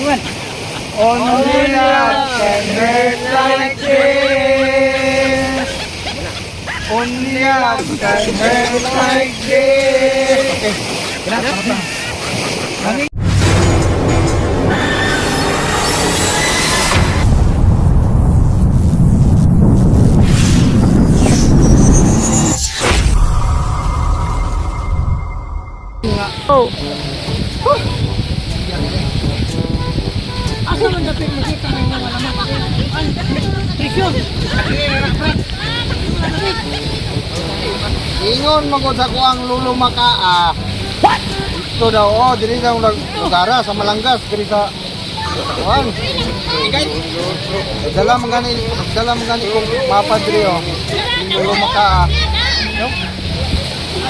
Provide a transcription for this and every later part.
Bukan. Only love can hurt like this. Only love can hurt like this. Okay. Kenapa? Oh. Asa man dapat makita ng mga lamat? Presyon. Ingon magod ako ang lulo makaa. What? Ito daw, dili daw nagara sa Malanggas, dili sa Juan. Dala mangani kung mapadri lulo makaa.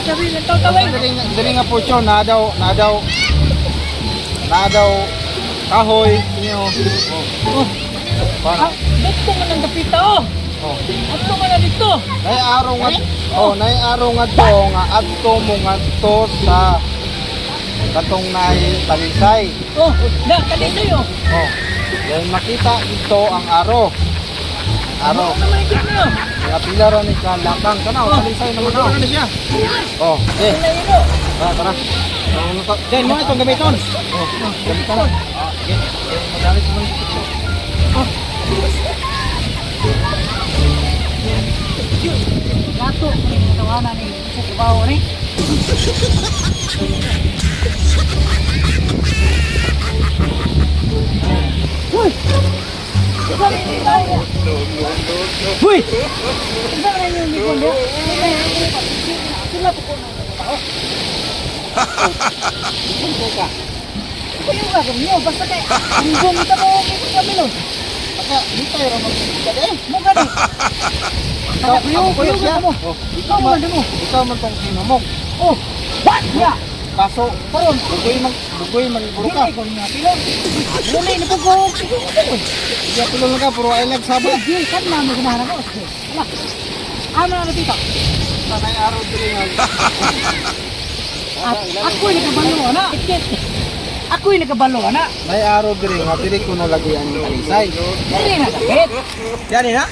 Sabi ng taway. Dili nga po siya na daw kahoy inyo. Para. Dito man ang dapita Ato man na dito. Nay araw nga to nga adto mo ngadto sa katong nay talisay. Kanina yo. Dahil makita ito ang aro. Ano naman ikot niyo? Nga pilar ni kalakang kana talisay naman na siya. Okay. Tara. Diyan mo itong gamiton. Gamiton. Okay. Magalit mo dito. Gato ni tawanan ni sa kubaw ni. Hoy. Hoy. Saan na yung mikon mo? Sila po ko ng tao. Punto ka. Kuya ka niyo basta kay ang gumita mo kami no. Baka di tayo ra magkada Mo gani. Kuya mo. Ikaw man mo. Ikaw man tong sinamok. What? Ya. Kaso Karon bugoy man buro ka. Ikaw nga pilon. Muli ni ko. Iya tulong ka puro ay nagsabay. Di kan na mo ganahan ko. Ala. Ano na dito? Sanay araw dili nga. Ako ni kabalo na. Ako ni kabalo na. May araw diri nga dili ko na lagi ang talisay. Dili na sakit. Yani na?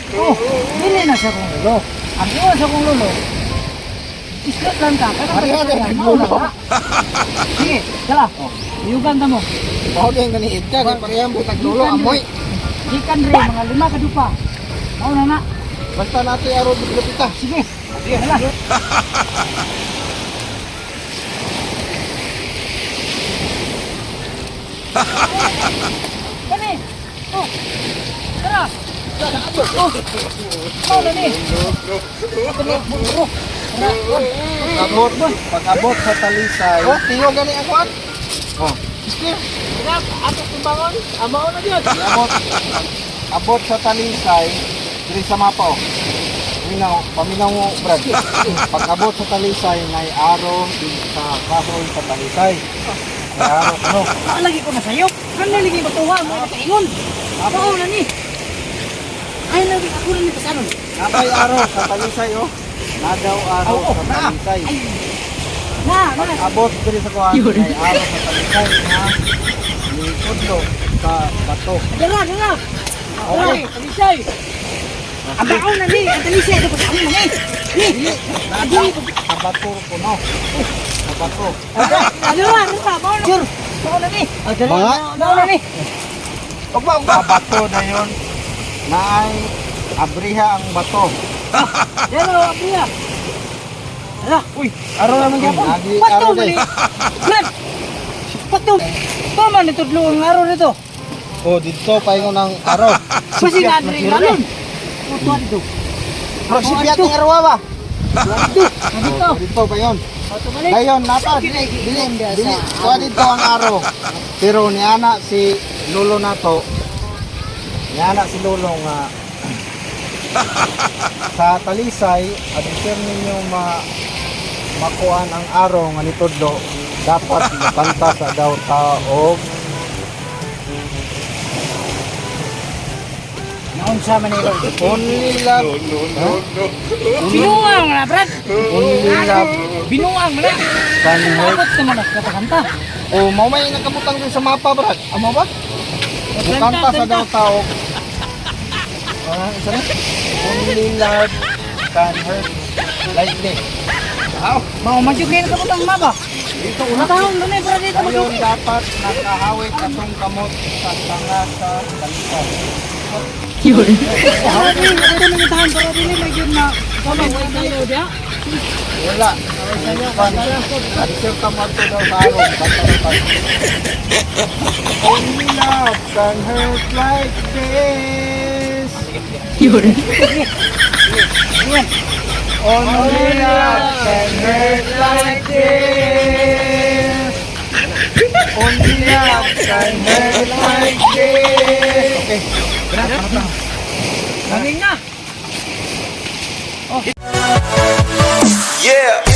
Dili na sa kong lolo. Ang iwan sa kong lolo. Iskat lang ka. Sige, kala. Iyugan ta mo. Bagay nga ni Edka kay parehang butag dulo amoy. Ikan re mga 5 ka dupa. Mao na na. Basta nato araw dili kita. Sige. Hala. Kani. Tara. Mau na ni. Pag-abot sa talisay. Tiyo gani ako at. Sige. Ako timbangon. Amao na diyan. Abot sa talisay diri sa mapa paminaw mo brad. Pag-abot sa talisay nay araw sa kahoy sa talisay. May araw ano? Lagi ko na sayo. Kan lagi matuwa mo kaingon. Amao na ni. Ay lagi ako na ni pasanon. Napay araw sa talisay Nadaw araw sa talisay. Pag-abot diri sa kuhan nay araw sa talisay na likod sa bato. Dala. Okay, talisay. Amao na ni, ang talisay ito pa na ni. Ni. Sa bato ko no. Sa bato. Dala, mao na. Sure. Mao na ni. Mao na ni. Sa bato na yon naay abriha ang bato. Dala, apriya. Ala, uy, Araw naman gyapon. pato na ni. Brad. Pato. Tama ni tudlo ang araw nito. Dito paingon ang araw. Kasi nga diri kanon. Tuwa dito. Prosipiyat ng araw ba? Dito. Dito pa yon. Pato balik. Dayon nata dili. Tuwa dito ang araw. Pero ni ana si lolo nato. Ni ana si lolo nga sa talisay adisir ninyo makuan ang araw nga nitudlo dapat makanta sa daw taog Naunsa man ni Lord. only love Binuang na, Brad. only love Binuang na. can hurt. Takot naman na katakanta. Mau may nakabutang din sa mapa brad amo ba Bukanta sa daw tao. Isa na? Only love can hurt like this. Mau maju kayo na kabutang maba. Dito Una taon doon para dito Ngayon maju. dapat nakahawik atong kamot sa sanga sa balikan. Sabi, ito nang itahan para dili medyo na kamay tayo dia. Wala. Adisyo kamot ko daw sa arong. Only love can hurt like this. Only love can hurt like this. Only love can hurt like this. Okay. Galing na. Yeah.